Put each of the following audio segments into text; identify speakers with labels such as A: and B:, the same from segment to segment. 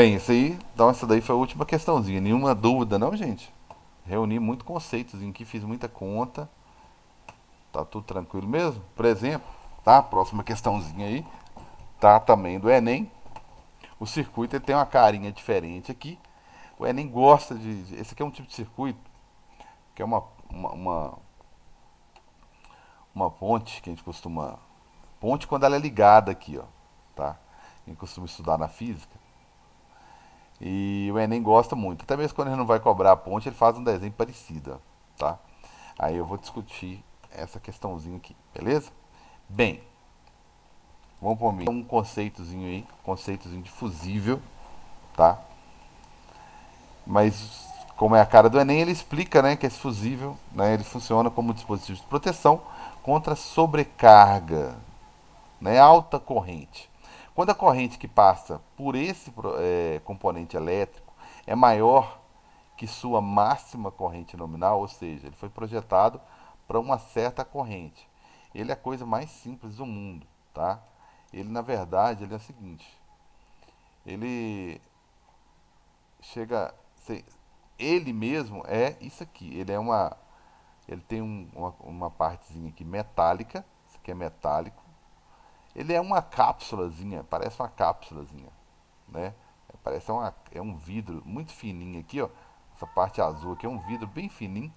A: Bem, isso aí, então essa daí foi a última questãozinha. Nenhuma dúvida, não, gente? Reuni muito conceitos em que fiz muita conta. Tá tudo tranquilo mesmo? Por exemplo, tá? Próxima questãozinha aí, tá? Também do Enem. O circuito ele tem uma carinha diferente aqui. O Enem gosta de. Esse aqui é um tipo de circuito que é uma ponte que a gente costuma. Ponte quando ela é ligada aqui, ó. Tá? A gente costuma estudar na física. E o Enem gosta muito. Até mesmo quando ele não vai cobrar a ponte, ele faz um desenho parecido, ó, tá? Aí eu vou discutir essa questãozinha aqui, beleza? Bem, vamos por mim. Um conceitozinho aí, conceitozinho de fusível, tá? Mas como é a cara do Enem, ele explica, né, que esse fusível, né, ele funciona como dispositivo de proteção contra sobrecarga, né, alta corrente. Quando a corrente que passa por esse componente elétrico é maior que sua máxima corrente nominal, ou seja, ele foi projetado para uma certa corrente. Ele é a coisa mais simples do mundo, tá? Ele na verdade ele é o seguinte, ele chega, ele mesmo é isso aqui. Ele tem uma partezinha aqui metálica, isso aqui é metálico. Ele é uma cápsulazinha, parece uma cápsulazinha, né? É um vidro muito fininho aqui, ó. Essa parte azul aqui é um vidro bem fininho,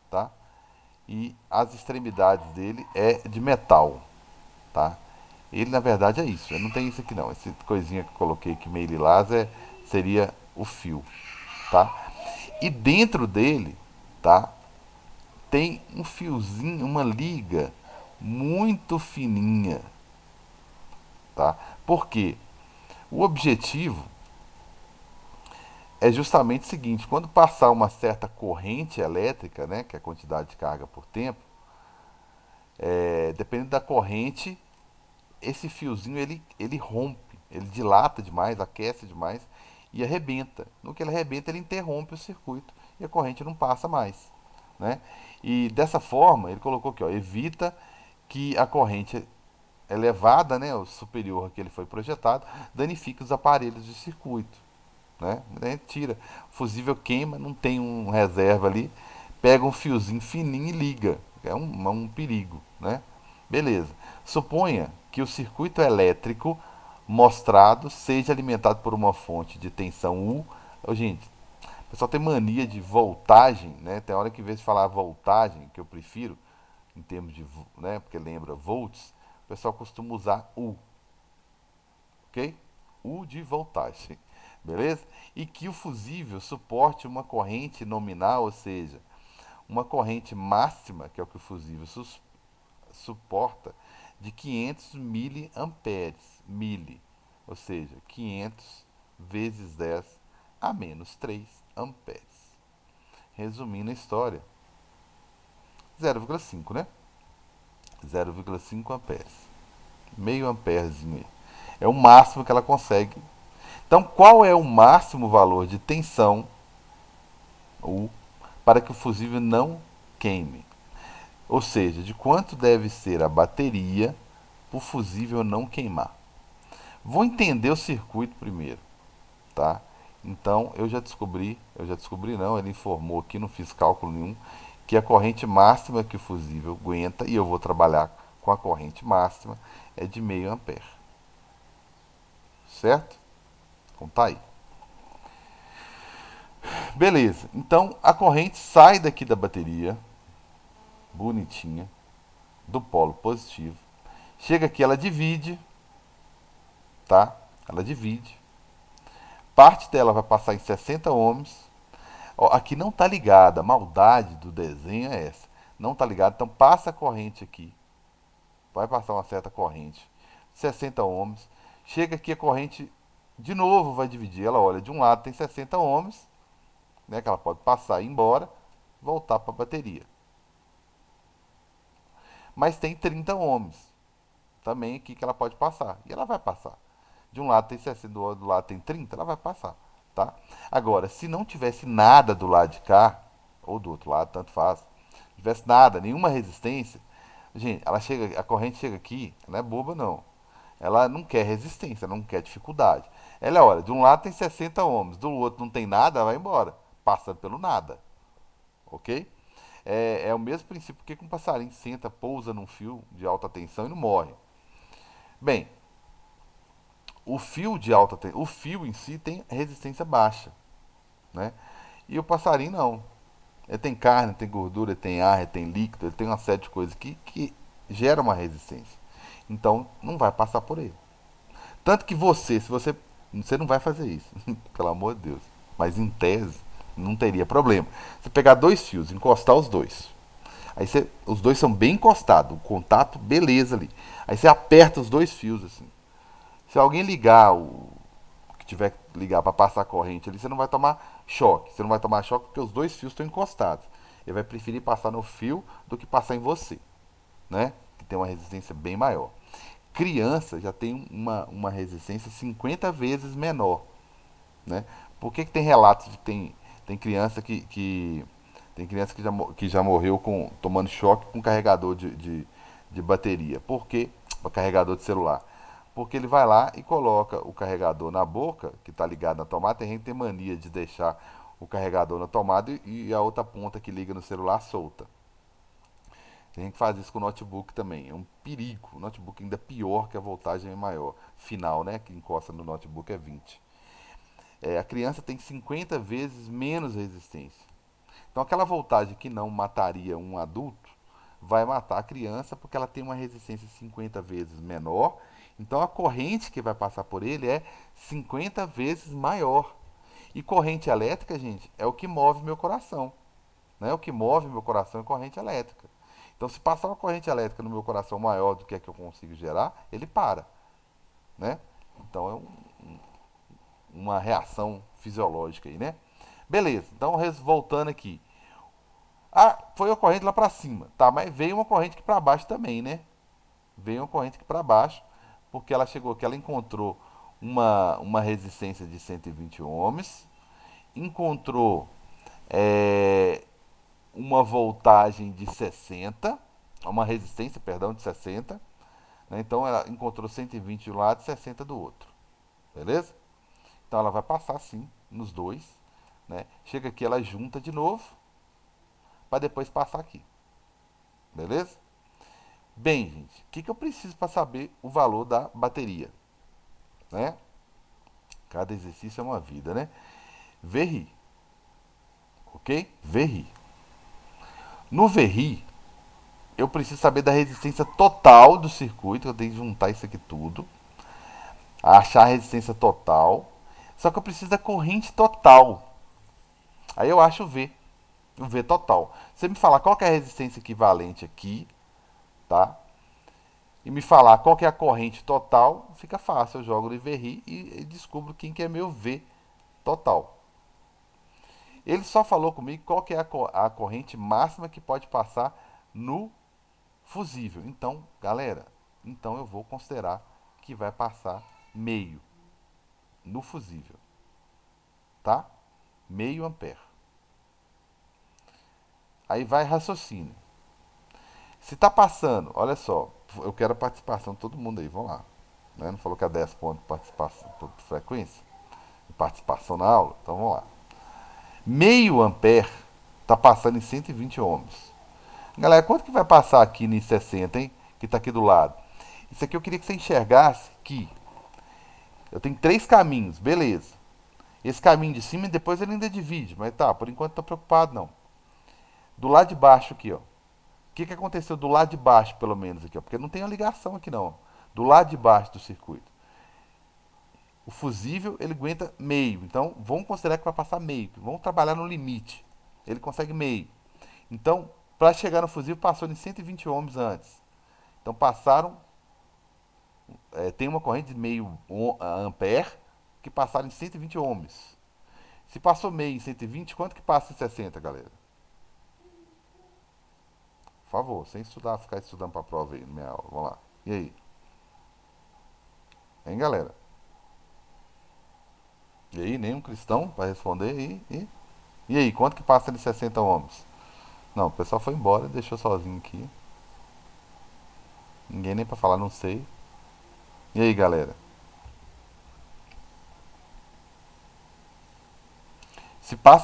A: tá? E as extremidades dele é de metal, tá? Ele na verdade é isso. Ele não tem isso aqui não. Essa coisinha que eu coloquei aqui meio lilás seria o fio, tá? E dentro dele, tá? Tem um fiozinho, uma liga muito fininha, tá? Por quê? O objetivo é justamente o seguinte: quando passar uma certa corrente elétrica, né, que é a quantidade de carga por tempo, dependendo da corrente, esse fiozinho ele rompe, ele dilata demais, aquece demais e arrebenta. No que ele arrebenta, ele interrompe o circuito e a corrente não passa mais, né? E dessa forma, ele colocou aqui, ó, evita que a corrente elevada, né, o superior que ele foi projetado, danifique os aparelhos de circuito, né? A gente tira, o fusível queima, não tem um reserva ali, pega um fiozinho fininho e liga, é um perigo, né? Beleza. Suponha que o circuito elétrico mostrado seja alimentado por uma fonte de tensão U. Ô, gente, o pessoal tem mania de voltagem, né? Tem hora que em vez de falar voltagem, que eu prefiro, em termos de, né, porque lembra volts, o pessoal costuma usar U, ok? U de voltagem, beleza? E que o fusível suporte uma corrente nominal, ou seja, uma corrente máxima, que é o que o fusível suporta, de 500 miliamperes, ou seja, 500 vezes 10 a menos 3 amperes. Resumindo a história, 0,5, né? 0,5 amperes. Meio amperezinho aí. É o máximo que ela consegue. Então, qual é o máximo valor de tensão U para que o fusível não queime? Ou seja, de quanto deve ser a bateria para o fusível não queimar? Vou entender o circuito primeiro, tá? Então, eu já descobri não, ele informou aqui, não fiz cálculo nenhum, que a corrente máxima que o fusível aguenta, e eu vou trabalhar com a corrente máxima, é de meio ampere. Certo? Então tá aí. Beleza, então a corrente sai daqui da bateria, bonitinha, do polo positivo. Chega aqui, ela divide, tá? Ela divide. Parte dela vai passar em 60 ohms. Ó, aqui não tá ligada, a maldade do desenho é essa. Não tá ligado, então passa a corrente aqui. Vai passar uma certa corrente, 60 ohms. Chega aqui a corrente de novo vai dividir. Ela olha, de um lado tem 60 ohms, né, que ela pode passar e ir embora, voltar para a bateria. Mas tem 30 ohms também aqui que ela pode passar. E ela vai passar. De um lado tem 60, do outro lado tem 30, ela vai passar, tá? Agora, se não tivesse nada do lado de cá, ou do outro lado, tanto faz, não tivesse nada, nenhuma resistência, gente, ela chega, a corrente chega aqui, ela não é boba não. Ela não quer resistência, não quer dificuldade. Ela olha, de um lado tem 60 ohms, do outro não tem nada, vai embora, passando pelo nada, ok? É o mesmo princípio que um passarinho senta, pousa num fio de alta tensão e não morre. Bem, o fio de alta tensão, o fio em si tem resistência baixa, né? E o passarinho não. Ele tem carne, tem gordura, ele tem ar, ele tem líquido, ele tem uma série de coisas que gera uma resistência. Então não vai passar por ele. Tanto que se você não vai fazer isso, pelo amor de Deus. Mas em tese não teria problema. Você pegar dois fios, encostar os dois. Os dois são bem encostados, o contato beleza ali. Aí você aperta os dois fios assim. Se alguém ligar o que tiver que ligar para passar a corrente ali, você não vai tomar choque. Você não vai tomar choque porque os dois fios estão encostados. Ele vai preferir passar no fio do que passar em você, né? Que tem uma resistência bem maior. Criança já tem uma resistência 50 vezes menor, né? Por que tem relatos de que tem criança tem criança que já morreu tomando choque com carregador de bateria? Por quê? Carregador de celular. Porque ele vai lá e coloca o carregador na boca, que está ligado na tomada. Tem gente que tem mania de deixar o carregador na tomada e a outra ponta que liga no celular solta. Tem gente que faz isso com o notebook também. É um perigo. O notebook ainda é pior que a voltagem é maior. Final, né? Que encosta no notebook é 20. A criança tem 50 vezes menos resistência. Então aquela voltagem que não mataria um adulto vai matar a criança porque ela tem uma resistência 50 vezes menor. Então a corrente que vai passar por ele é 50 vezes maior. E corrente elétrica, gente, é o que move meu coração. Né? O que move meu coração é corrente elétrica. Então se passar uma corrente elétrica no meu coração maior do que a que eu consigo gerar, ele para. Né? Então é uma reação fisiológica aí, né? Beleza, então voltando aqui. Ah, foi a corrente lá para cima, tá? Mas veio uma corrente aqui para baixo também, né? Veio uma corrente aqui para baixo, porque ela chegou aqui, ela encontrou uma resistência de 120 ohms, encontrou é, uma voltagem de 60, uma resistência, perdão, de 60, né? Então ela encontrou 120 de um lado e 60 do outro, beleza? Então ela vai passar sim nos dois, né? Chega aqui, ela junta de novo, para depois passar aqui, beleza? Bem, gente, o que eu preciso para saber o valor da bateria, né? Cada exercício é uma vida, né? VRI, ok? VRI. No VRI, eu preciso saber da resistência total do circuito. Eu tenho que juntar isso aqui tudo, achar a resistência total. Só que eu preciso da corrente total. Aí eu acho o V total. Você me falar qual que é a resistência equivalente aqui, tá? E me falar qual que é a corrente total, fica fácil. Eu jogo no VRI e descubro quem que é meu V total. Ele só falou comigo qual que é a corrente máxima que pode passar no fusível. Então, galera, então eu vou considerar que vai passar meio no fusível, tá? Meio ampere. Aí vai raciocínio. Se tá passando, olha só, eu quero a participação de todo mundo aí, vamos lá. Né? Não falou que é 10 pontos de participação por frequência? Participação na aula? Então vamos lá. Meio ampere tá passando em 120 ohms. Galera, quanto que vai passar aqui em 60, hein? Que tá aqui do lado. Isso aqui eu queria que você enxergasse que eu tenho três caminhos, beleza. Esse caminho de cima e depois ele ainda divide, mas tá, por enquanto não tô preocupado não. Do lado de baixo aqui, ó. O que aconteceu do lado de baixo, pelo menos aqui, ó? Porque não tem uma ligação aqui não. Do lado de baixo do circuito. O fusível, ele aguenta meio. Então, vamos considerar que vai passar meio. Vamos trabalhar no limite. Ele consegue meio. Então, para chegar no fusível, passou em 120 ohms antes. Então, passaram... tem uma corrente de meio ampere que passaram em 120 ohms. Se passou meio em 120, quanto que passa em 60, galera? Por favor, sem estudar, ficar estudando para a prova aí na minha aula. Vamos lá. E aí? Hein, galera? E aí, nenhum cristão para responder aí? E aí, quanto que passa de 60 ohms? Não, o pessoal foi embora, deixou sozinho aqui. Ninguém nem para falar, não sei. E aí, galera?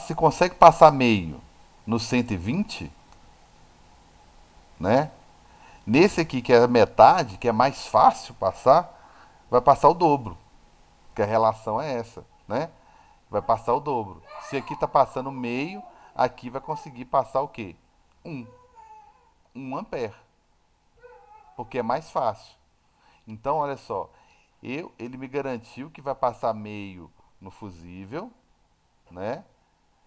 A: se consegue passar meio no 120, né? Nesse aqui que é a metade, que é mais fácil passar, vai passar o dobro, que a relação é essa, né? Vai passar o dobro. Se aqui está passando meio, aqui vai conseguir passar o quê? 1. 1 ampere, porque é mais fácil. Então, olha só, ele me garantiu que vai passar meio no fusível, né?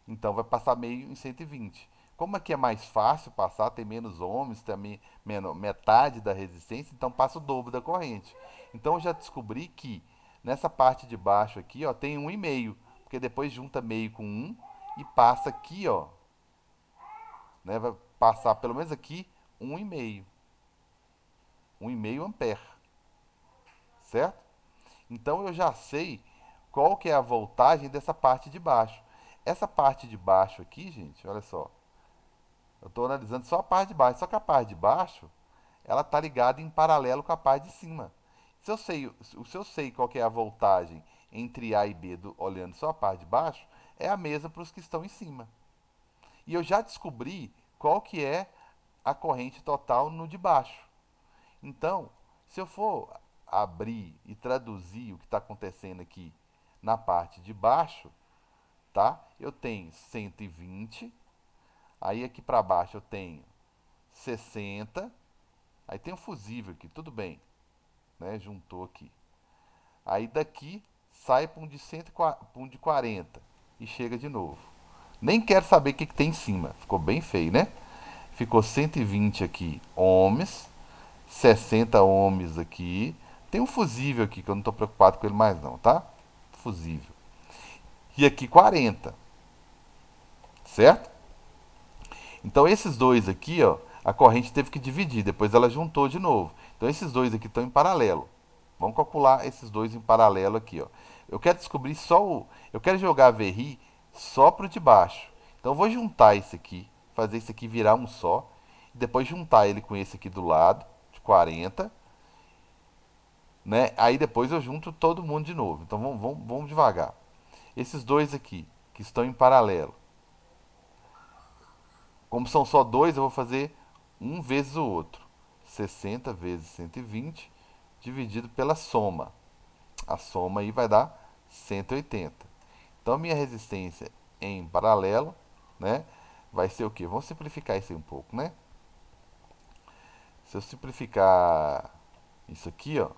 A: Então vai passar meio em 120. Como aqui é mais fácil passar, tem menos ohms, tem metade da resistência, então passa o dobro da corrente. Então eu já descobri que nessa parte de baixo aqui, ó, tem 1,5, porque depois junta meio com 1 e passa aqui, ó, né, vai passar pelo menos aqui 1,5. 1,5 ampere, certo? Então eu já sei qual que é a voltagem dessa parte de baixo. Essa parte de baixo aqui, gente, olha só. Eu estou analisando só a parte de baixo. Só que a parte de baixo, ela está ligada em paralelo com a parte de cima. Se eu sei qual que é a voltagem entre A e B, olhando só a parte de baixo, é a mesma para os que estão em cima. E eu já descobri qual que é a corrente total no de baixo. Então, se eu for abrir e traduzir o que está acontecendo aqui na parte de baixo, tá? Eu tenho 120, aí aqui para baixo eu tenho 60, aí tem um fusível aqui, tudo bem, né? Juntou aqui. Aí daqui sai para um de 140, para um de 40 e chega de novo. Nem quero saber o que tem em cima, ficou bem feio, né? Ficou 120 aqui ohms, 60 ohms aqui. Tem um fusível aqui que eu não estou preocupado com ele mais não, tá? Fusível. E aqui 40, certo? Então esses dois aqui, ó, a corrente teve que dividir, depois ela juntou de novo. Então esses dois aqui estão em paralelo. Vamos calcular esses dois em paralelo aqui, ó. Eu quero descobrir só o, eu quero jogar a VRI só pro de baixo. Então eu vou juntar esse aqui, fazer esse aqui virar um só, e depois juntar ele com esse aqui do lado, de 40, né? Aí depois eu junto todo mundo de novo. Então vamos devagar. Esses dois aqui, que estão em paralelo. Como são só dois, eu vou fazer um vezes o outro. 60 vezes 120 dividido pela soma. A soma aí vai dar 180. Então, a minha resistência em paralelo, né, vai ser o quê? Vamos simplificar isso aí um pouco, né? Se eu simplificar isso aqui, ó,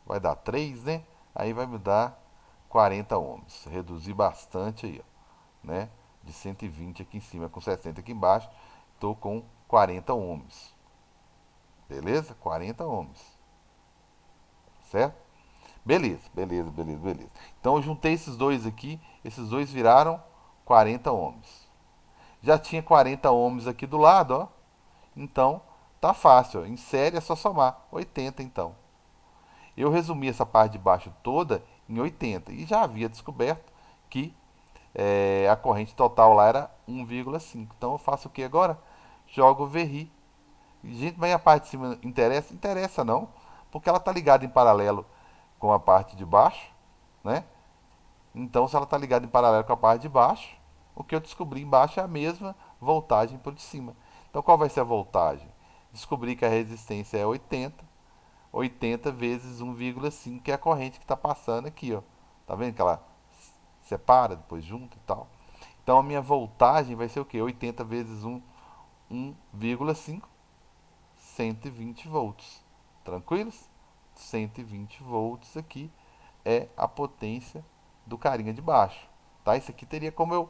A: vai dar 3, né? Aí vai me dar 40 ohms. Reduzir bastante aí, ó, né? De 120 aqui em cima com 60 aqui embaixo, estou com 40 ohms. Beleza? 40 ohms. Certo? Beleza, beleza, beleza, beleza. Então eu juntei esses dois aqui, esses dois viraram 40 ohms. Já tinha 40 ohms aqui do lado, ó. Então tá fácil, ó. Em série é só somar. 80 então. Eu resumi essa parte de baixo toda em 80 e já havia descoberto que a corrente total lá era 1,5. Então eu faço o que agora? Jogo o VRI. Gente, mas a parte de cima interessa? Interessa não, porque ela está ligada em paralelo com a parte de baixo, né? Então, se ela está ligada em paralelo com a parte de baixo, o que eu descobri embaixo é a mesma voltagem por de cima. Então, qual vai ser a voltagem? Descobri que a resistência é 80, 80 vezes 1,5, que é a corrente que está passando aqui, ó. Tá vendo que ela separa, depois junta e tal? Então, a minha voltagem vai ser o quê? 80 vezes 1, 1,5, 120 volts. Tranquilos? 120 volts aqui é a potência do carinha de baixo, tá? Isso aqui teria como eu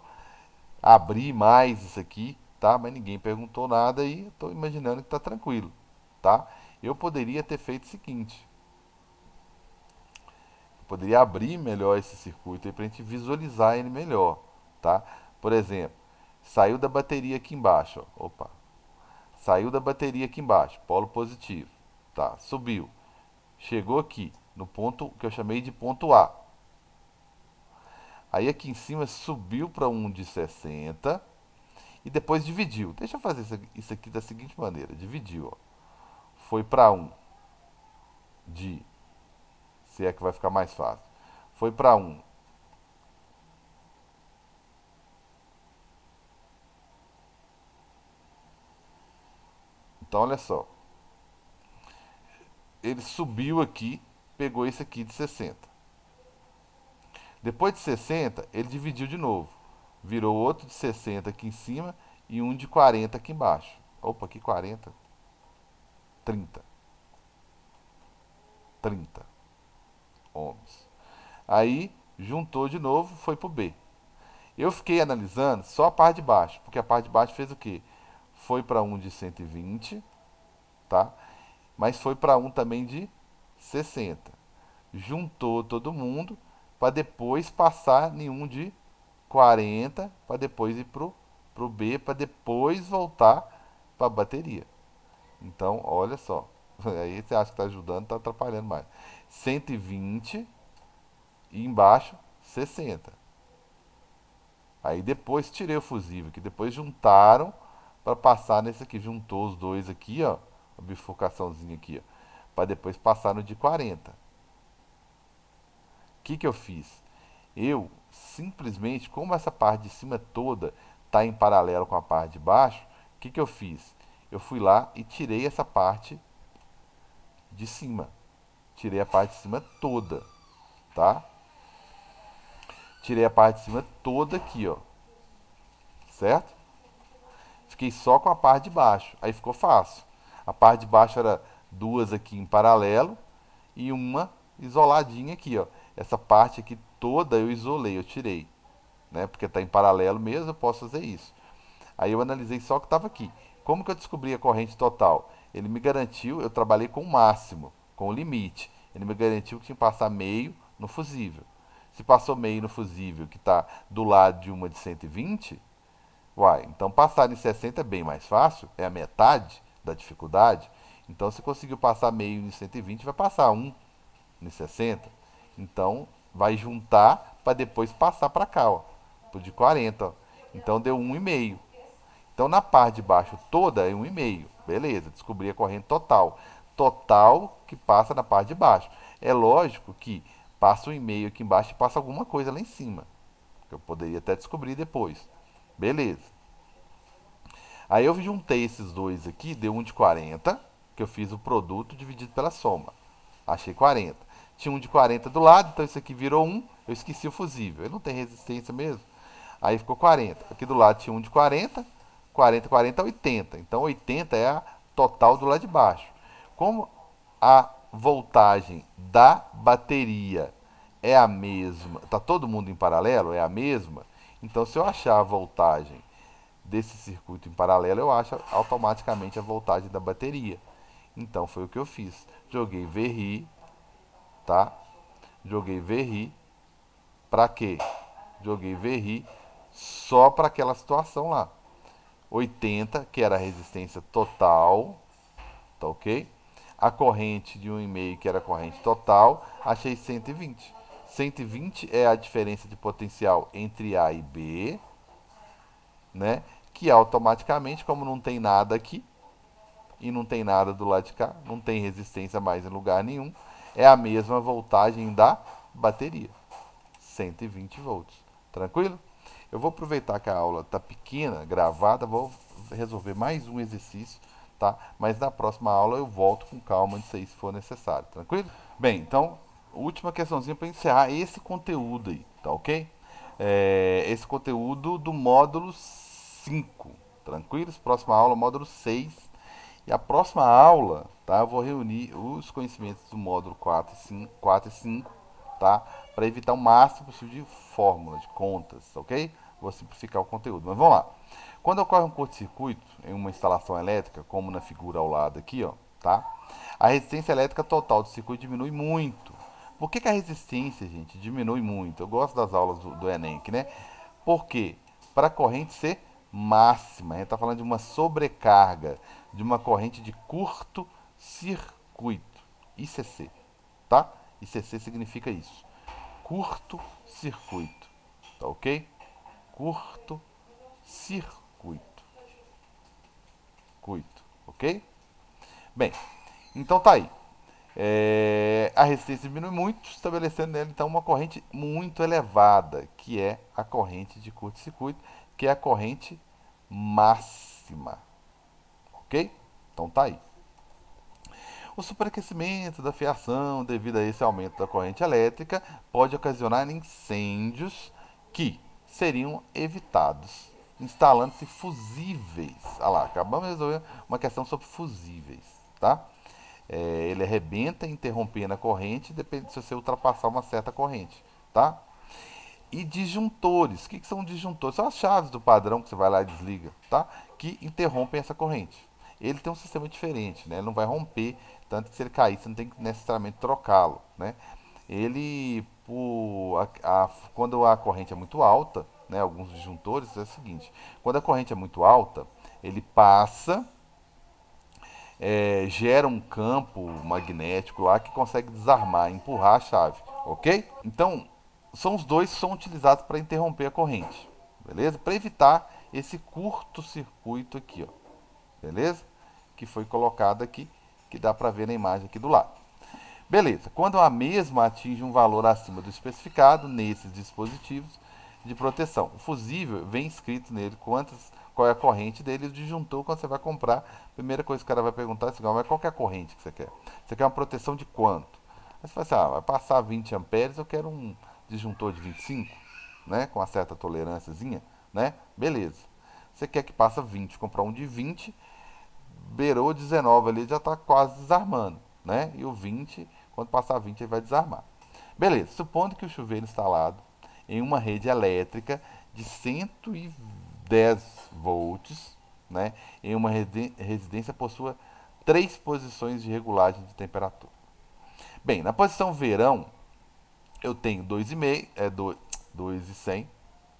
A: abrir mais isso aqui, tá? Mas ninguém perguntou nada e estou imaginando que tá tranquilo, tá? Eu poderia ter feito o seguinte, eu poderia abrir melhor esse circuito aí para a gente visualizar ele melhor, tá? Por exemplo, saiu da bateria aqui embaixo, ó. Opa, saiu da bateria aqui embaixo, polo positivo, tá? Subiu, chegou aqui no ponto que eu chamei de ponto A. Aí aqui em cima subiu para um de 60 e depois dividiu. Deixa eu fazer isso aqui da seguinte maneira: dividiu, ó. Foi para um de, se é que vai ficar mais fácil, foi para um Então, olha só. Ele subiu aqui, pegou esse aqui de 60. Depois de 60, ele dividiu de novo. Virou outro de 60 aqui em cima e um de 40 aqui embaixo. Opa, aqui 40. 30. 30 ohms. Aí, juntou de novo, foi pro B. Eu fiquei analisando só a parte de baixo, porque a parte de baixo fez o quê? Foi para um de 120, tá? Mas foi para um também de 60. Juntou todo mundo para depois passar em um de 40, para depois ir pro B, para depois voltar para a bateria. Então, olha só. Aí você acha que está ajudando, está atrapalhando mais. 120 e embaixo 60. Aí depois tirei o fusível, que depois juntaram para passar nesse aqui. Juntou os dois aqui, ó. A bifurcaçãozinha aqui, ó. Para depois passar no de 40. O que eu fiz? Eu simplesmente, como essa parte de cima toda está em paralelo com a parte de baixo, o que eu fiz? Eu fui lá e tirei essa parte de cima. Tirei a parte de cima toda, tá? Tirei a parte de cima toda aqui, ó. Certo? Fiquei só com a parte de baixo. Aí ficou fácil. A parte de baixo era duas aqui em paralelo e uma isoladinha aqui, ó. Essa parte aqui toda eu isolei, eu tirei, né? Porque está em paralelo mesmo, eu posso fazer isso. Aí eu analisei só o que estava aqui. Como que eu descobri a corrente total? Ele me garantiu, eu trabalhei com o máximo, com o limite. Ele me garantiu que tinha que passar meio no fusível. Se passou meio no fusível, que está do lado de uma de 120, uai, então passar em 60 é bem mais fácil, é a metade da dificuldade. Então se conseguiu passar meio em 120, vai passar um em 60. Então vai juntar para depois passar para cá, ó, pro de 40, ó. Então deu 1,5. Então na parte de baixo toda é 1,5. Beleza, descobri a corrente total. Total que passa na parte de baixo. É lógico que passa 1,5 aqui embaixo e passa alguma coisa lá em cima. Que eu poderia até descobrir depois. Beleza. Aí eu juntei esses dois aqui, deu um de 40, que eu fiz o produto dividido pela soma. Achei 40. Tinha um de 40 do lado, então isso aqui virou 1. Eu esqueci o fusível. Ele não tem resistência mesmo. Aí ficou 40. Aqui do lado tinha um de 40. 40, 40, 80. Então 80 é a total do lado de baixo. Como a voltagem da bateria é a mesma, tá todo mundo em paralelo, é a mesma, então se eu achar a voltagem desse circuito em paralelo, eu acho automaticamente a voltagem da bateria. Então foi o que eu fiz. Joguei VRI, tá? Joguei VRI para quê? Joguei VRI só para aquela situação lá. 80, que era a resistência total, tá ok? A corrente de 1,5, que era a corrente total, achei 120. 120 é a diferença de potencial entre A e B, né? Que automaticamente, como não tem nada aqui e não tem nada do lado de cá, não tem resistência mais em lugar nenhum, é a mesma voltagem da bateria, 120 volts. Tranquilo? Eu vou aproveitar que a aula está pequena, gravada, vou resolver mais um exercício, tá? Mas na próxima aula eu volto com calma nisso aí se for necessário, tranquilo? Bem, então, última questãozinha para encerrar esse conteúdo aí, tá ok? Esse conteúdo do módulo 5, tranquilos? Próxima aula, módulo 6. E a próxima aula, tá? Eu vou reunir os conhecimentos do módulo 4 e 5, tá? Para evitar o máximo possível de fórmulas, de contas, ok? Vou simplificar o conteúdo. Mas vamos lá. Quando ocorre um curto-circuito em uma instalação elétrica, como na figura ao lado aqui, ó, tá? A resistência elétrica total do circuito diminui muito. Por que a resistência, gente, diminui muito? Eu gosto das aulas do Enem aqui, né? Por quê? Para a corrente ser máxima. A gente está falando de uma sobrecarga, de uma corrente de curto circuito. ICC, tá? ICC significa isso. Curto circuito, tá ok? Curto circuito. Ok? Bem, então tá aí. A resistência diminui muito, estabelecendo nela então uma corrente muito elevada, que é a corrente de curto-circuito, que é a corrente máxima. Ok? Então tá aí. O superaquecimento da fiação devido a esse aumento da corrente elétrica pode ocasionar incêndios que seriam evitados instalando-se fusíveis. Ah lá, acabamos de resolver uma questão sobre fusíveis, tá? Ele arrebenta interrompendo a corrente, depende se você ultrapassar uma certa corrente, tá? E disjuntores. O que são disjuntores? São as chaves do padrão que você vai lá e desliga, tá? Que interrompem essa corrente. Ele tem um sistema diferente, né? Ele não vai romper, tanto que se ele cair, você não tem que necessariamente trocá-lo, né? Ele, quando a corrente é muito alta, né? Alguns disjuntores é o seguinte: quando a corrente é muito alta, ele passa, gera um campo magnético lá que consegue desarmar, empurrar a chave, ok? Então, são os dois que são utilizados para interromper a corrente, beleza? Para evitar esse curto-circuito aqui, ó, beleza? Que foi colocado aqui, que dá para ver na imagem aqui do lado. Beleza, quando a mesma atinge um valor acima do especificado nesses dispositivos de proteção. O fusível vem escrito nele qual é a corrente dele, o disjuntor quando você vai comprar. A primeira coisa que o cara vai perguntar é assim, mas qual que é a corrente que você quer? Você quer uma proteção de quanto? Aí você fala assim, vai passar 20 amperes, eu quero um disjuntor de 25, né? Com uma certa tolerânciazinha, né? Beleza. Você quer que passa 20, comprar um de 20, beirou 19 ali, já está quase desarmando, né? E o 20, quando passar 20, ele vai desarmar. Beleza, supondo que o chuveiro instalado em uma rede elétrica de 110 volts, né, em uma residência possua 3 posições de regulagem de temperatura. Bem, na posição verão, eu tenho 2,5, 2.100,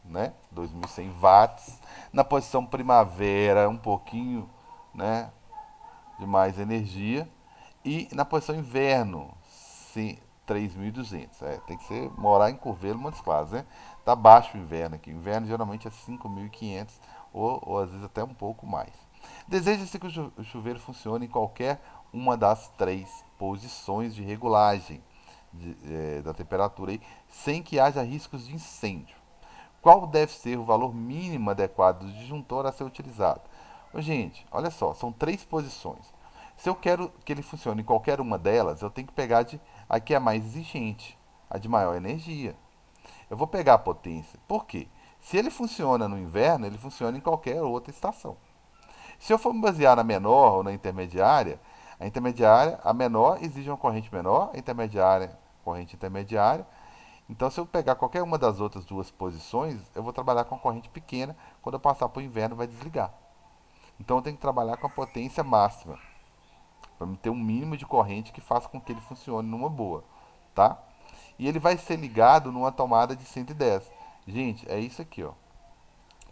A: né, 2.100 watts. Na posição primavera, um pouquinho, né, de mais energia. E na posição inverno, 3.200. Tem que ser morar em Curvelo, Montes Claros, né? Tá baixo o inverno aqui. O inverno geralmente é 5.500 ou às vezes até um pouco mais. Deseja-se que o chuveiro funcione em qualquer uma das 3 posições de regulagem da temperatura aí, sem que haja riscos de incêndio. Qual deve ser o valor mínimo adequado do disjuntor a ser utilizado? Gente, olha só, são 3 posições. Se eu quero que ele funcione em qualquer uma delas, eu tenho que pegar a que é mais exigente, a de maior energia. Eu vou pegar a potência. Por quê? Se ele funciona no inverno, ele funciona em qualquer outra estação. Se eu for me basear na menor ou na intermediária, a menor exige uma corrente menor, a intermediária, corrente intermediária. Então, se eu pegar qualquer uma das outras 2 posições, eu vou trabalhar com a corrente pequena. Quando eu passar para o inverno, vai desligar. Então, eu tenho que trabalhar com a potência máxima, para ter um mínimo de corrente que faça com que ele funcione numa boa, tá? E ele vai ser ligado numa tomada de 110. Gente, é isso aqui, ó.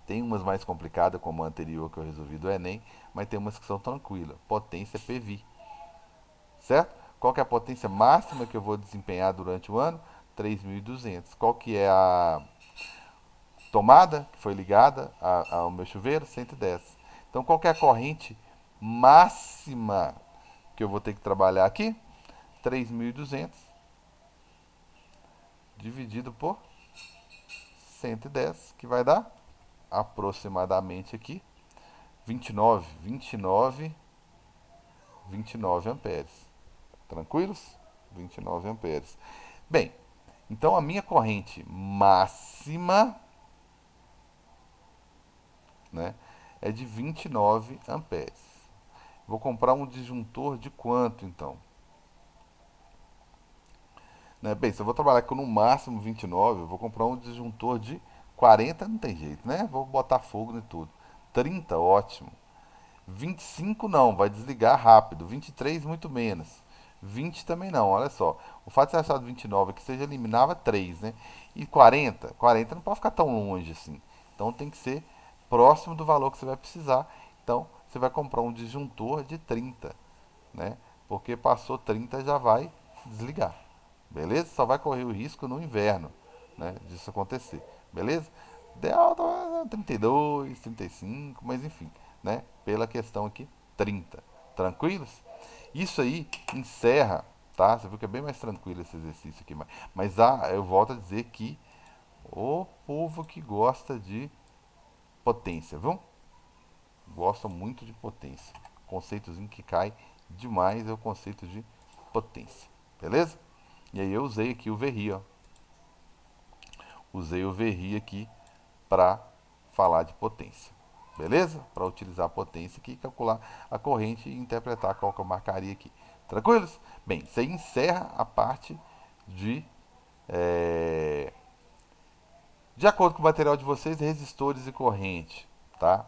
A: Tem umas mais complicadas, como a anterior que eu resolvi do Enem, mas tem umas que são tranquilas. Potência PV, certo? Qual que é a potência máxima que eu vou desempenhar durante o ano? 3.200. Qual que é a tomada que foi ligada ao meu chuveiro? 110. Então, qual que é a corrente máxima que eu vou ter que trabalhar aqui? 3.200 dividido por 110, que vai dar aproximadamente aqui 29 amperes. Tranquilos? 29 amperes. Bem, então a minha corrente máxima, né, é de 29 amperes. Vou comprar um disjuntor de quanto então? Né? Bem, se eu vou trabalhar com no máximo 29, eu vou comprar um disjuntor de 40, não tem jeito, né? Vou botar fogo em tudo. 30, ótimo. 25 não, vai desligar rápido. 23, muito menos. 20 também não, olha só. O fato de ser achado 29 aqui, você já eliminava 3, né? E 40 não pode ficar tão longe assim. Então tem que ser próximo do valor que você vai precisar. Então você vai comprar um disjuntor de 30, né? Porque passou 30 já vai desligar. Beleza? Só vai correr o risco no inverno, né, disso acontecer. Beleza? Ideal tá 32, 35, mas enfim, né? Pela questão aqui, 30. Tranquilos? Isso aí encerra, tá? Você viu que é bem mais tranquilo esse exercício aqui. Mas eu volto a dizer que o povo que gosta de potência, viu? Gosta muito de potência. conceitozinho que cai demais é o conceito de potência, beleza? E aí eu usei aqui o Verri, ó. Usei o Verri aqui para falar de potência, beleza? Para utilizar a potência aqui, calcular a corrente e interpretar qual que eu marcaria aqui. Tranquilos? Bem, isso aí encerra a parte de de acordo com o material de vocês, resistores e corrente, tá?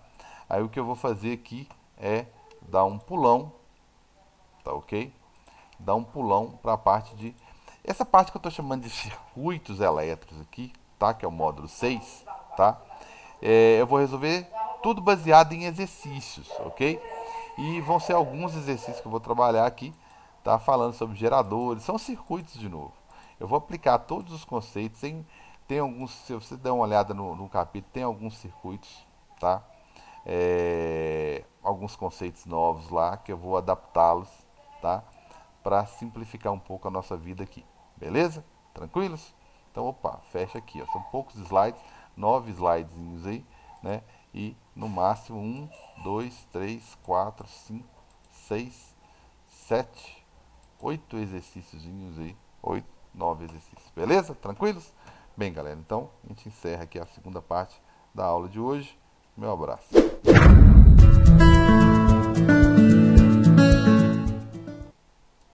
A: Aí o que eu vou fazer aqui é dar um pulão, tá ok? Dar um pulão para a parte de... Essa parte que eu estou chamando de circuitos elétricos aqui, tá? Que é o módulo 6, tá? Eu vou resolver tudo baseado em exercícios, ok? E vão ser alguns exercícios que eu vou trabalhar aqui, tá? Falando sobre geradores, são circuitos de novo. Eu vou aplicar todos os conceitos, tem alguns, se você der uma olhada no capítulo, tem alguns circuitos, tá? Alguns conceitos novos lá que eu vou adaptá-los, tá? Para simplificar um pouco a nossa vida aqui, beleza? Tranquilos? Então, opa, fecha aqui, ó. São poucos slides, 9 slidezinhos aí, né? E no máximo 1, 2, 3, 4, 5, 6, 7, 8 exercíciozinhos aí, 8, 9 exercícios, beleza? Tranquilos? Bem, galera, então a gente encerra aqui a segunda parte da aula de hoje. Meu abraço.